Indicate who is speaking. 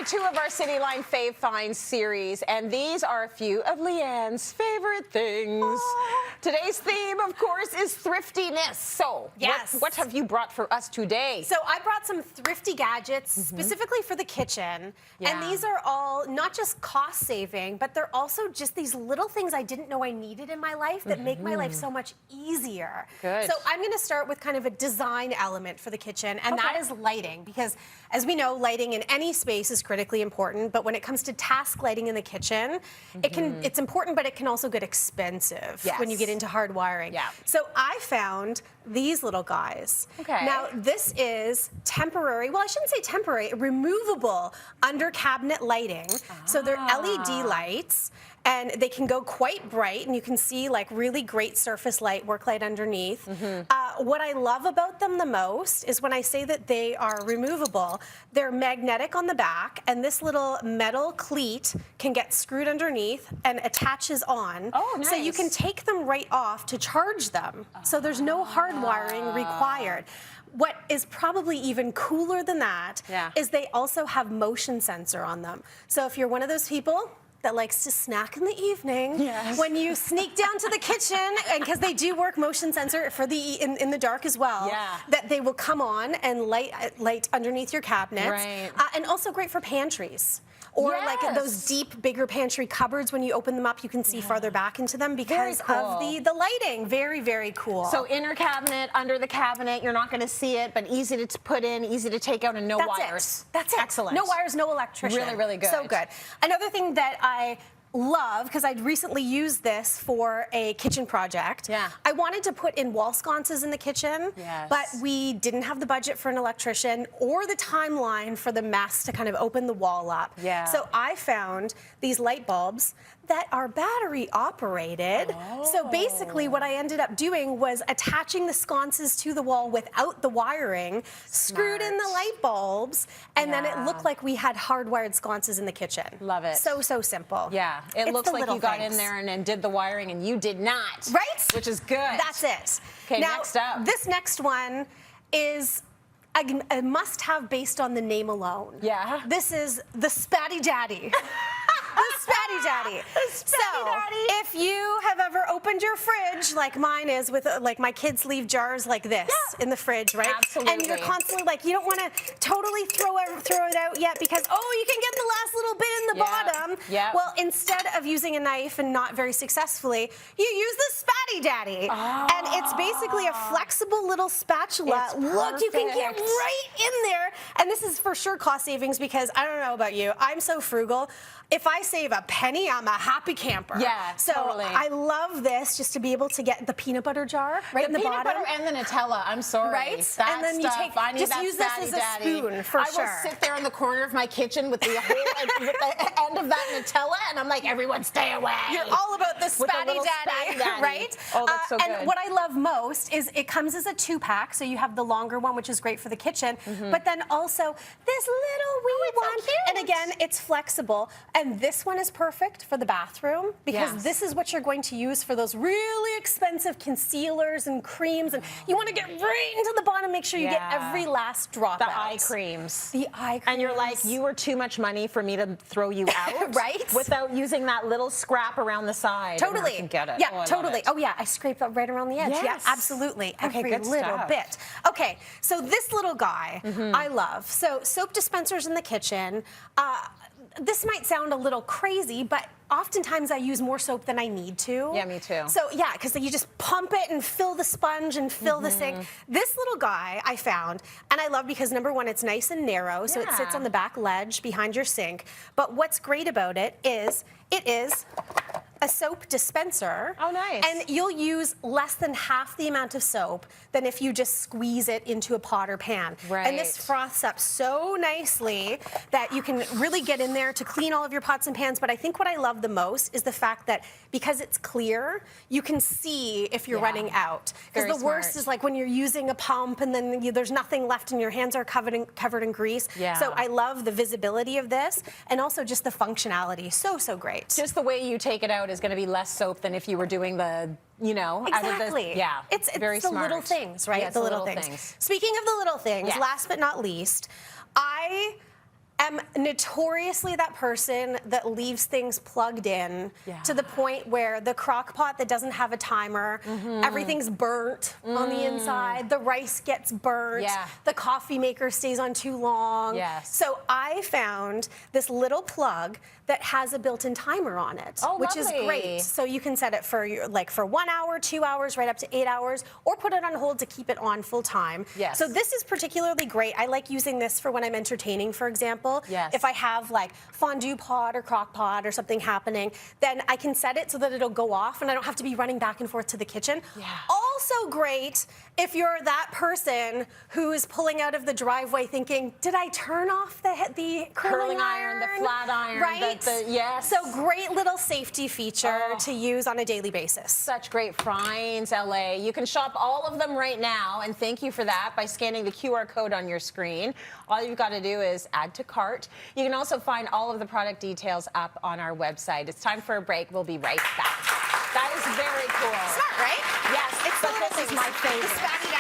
Speaker 1: 2 of our Cityline Fave Finds series, and these are a few of Leanne's favorite things. Aww. Today's theme, of course, is thriftiness. So,
Speaker 2: yes.
Speaker 1: what have you brought for us today?
Speaker 2: So I brought some thrifty gadgets specifically for the kitchen.
Speaker 1: Yeah.
Speaker 2: And these are all not just cost saving, but they're also just these little things I didn't know I needed in my life that make my life so much easier.
Speaker 1: Good.
Speaker 2: So I'm going to start with kind of a design element for the kitchen, and that is lighting, because as we know, lighting in any space is critically important, but when it comes to task lighting in the kitchen, it's important, but it can also get expensive when you get into hard wiring.
Speaker 1: Yeah.
Speaker 2: So I found these little guys.
Speaker 1: Okay.
Speaker 2: Now this is temporary, well I shouldn't say temporary, removable under cabinet lighting. So they're LED lights, and they can go quite bright, and you can see like really great surface light, work light underneath. What I love about them the most is when I say that they are removable, they're magnetic on the back, and this little metal cleat can get screwed underneath and attaches on.
Speaker 1: Oh, nice.
Speaker 2: So you can take them right off to charge them. So there's no hard wiring required. What is probably even cooler than that is they also have motion sensor on them. So if you're one of those people that likes to snack in the evening, when you sneak down to the kitchen, and because they do work motion sensor for the in the dark as well, that they will come on and light underneath your cabinets, and also great for pantries. Or like those deep, bigger pantry cupboards, when you open them up, you can see farther back into them because of the lighting. Very, very cool.
Speaker 1: So inner cabinet, under the cabinet, you're not going to see it, but easy to put in, easy to take out, and no wires.
Speaker 2: That's it.
Speaker 1: Excellent.
Speaker 2: No wires, no electrician.
Speaker 1: Really, really good.
Speaker 2: So good. Another thing that I love, because I'd recently used this for a kitchen project. I wanted to put in wall sconces in the kitchen, but we didn't have the budget for an electrician or the timeline for the mess to kind of open the wall up. So I found these light bulbs that are battery operated. So basically what I ended up doing was attaching the sconces to the wall without the wiring, screwed in the light bulbs, and then it looked like we had hardwired sconces in the kitchen.
Speaker 1: Love it.
Speaker 2: So simple.
Speaker 1: Yeah, it looks like you got in there and did the wiring, and you did not.
Speaker 2: Right?
Speaker 1: Which is good.
Speaker 2: That's it.
Speaker 1: Okay,
Speaker 2: now,
Speaker 1: next up.
Speaker 2: This next one is a must-have based on the name alone. This is the Spatty Daddy. The Spatty Daddy. If you have ever opened your fridge, like mine is, with like my kids leave jars like this in the fridge, right?
Speaker 1: Absolutely.
Speaker 2: And you're constantly like, you don't want to totally throw it out yet because, you can get the last little bit in the bottom. Well, instead of using a knife and not very successfully, you use the Spatty Daddy. And it's basically a flexible little spatula. Look, you can get right in there. And this is for sure cost savings, because I don't know about you, I'm so frugal. If I save a penny, I'm a happy camper. So I love this, just to be able to get the peanut butter jar in the bottom.
Speaker 1: The peanut butter and the Nutella, I'm sorry.
Speaker 2: Right?
Speaker 1: That
Speaker 2: and then
Speaker 1: stuff,
Speaker 2: you take, just use this as a spoon, for sure.
Speaker 1: I will sit there in the corner of my kitchen with the whole with the end of that Nutella, and I'm like, everyone stay away.
Speaker 2: You're all about the Spatty Daddy, right?
Speaker 1: Oh, that's so good.
Speaker 2: And what I love most is it comes as a 2-pack, so you have the longer one, which is great for the kitchen, but then also this little wee one.
Speaker 1: So cute.
Speaker 2: And again, it's flexible, and this one is perfect for the bathroom, because this is what you're going to use for those really expensive concealers and creams, and you want to get right into the bottom, make sure you get every last drop out.
Speaker 1: The eye creams.
Speaker 2: The eye creams.
Speaker 1: And you're like, you were too much money for me to throw you out.
Speaker 2: Right?
Speaker 1: Without using that little scrap around the side.
Speaker 2: Totally.
Speaker 1: And I can get it.
Speaker 2: Yeah, totally. Oh yeah, I scraped that right around the edge. Yeah, absolutely. Every little bit. Okay, so this little guy I love. So soap dispensers in the kitchen. This might sound a little crazy, but oftentimes I use more soap than I need to.
Speaker 1: Yeah, me too.
Speaker 2: So yeah, because you just pump it and fill the sponge and fill the sink. This little guy I found, and I love, because number one, it's nice and narrow, so it sits on the back ledge behind your sink. But what's great about it is a soap dispenser.
Speaker 1: Oh, nice.
Speaker 2: And you'll use less than half the amount of soap than if you just squeeze it into a pot or pan. And this froths up so nicely that you can really get in there to clean all of your pots and pans. But I think what I love the most is the fact that because it's clear, you can see if you're running out. Because the worst is like when you're using a pump and then there's nothing left and your hands are covered in grease. So I love the visibility of this, and also just the functionality. So great.
Speaker 1: Just the way you take it out is going to be less soap than if you were doing the, out of the,
Speaker 2: it's
Speaker 1: very
Speaker 2: the
Speaker 1: smart.
Speaker 2: little things, right?
Speaker 1: Yeah,
Speaker 2: the little things. Speaking of the little things, last but not least, I am notoriously that person that leaves things plugged in to the point where the crock pot that doesn't have a timer, everything's burnt on the inside, the rice gets burnt, the coffee maker stays on too long. So I found this little plug that has a built-in timer on it, which is great. So you can set it for for 1 hour, 2 hours, right up to 8 hours, or put it on hold to keep it on full time. So this is particularly great. I like using this for when I'm entertaining, for example. If I have like fondue pot or crock pot or something happening, then I can set it so that it'll go off and I don't have to be running back and forth to the kitchen. Also great if you're that person who is pulling out of the driveway thinking, did I turn off the curling iron,
Speaker 1: the flat iron,
Speaker 2: right? So great little safety feature to use on a daily basis.
Speaker 1: Such great finds, LA. You can shop all of them right now, and thank you for that, by scanning the QR code on your screen. All you've got to do is add to cart. You can also find all of the product details up on our website. It's time for a break. We'll be right back. That is very cool.
Speaker 2: Smart, right?
Speaker 1: Yes,
Speaker 2: it's
Speaker 1: but this is my favorite.
Speaker 2: The Spatty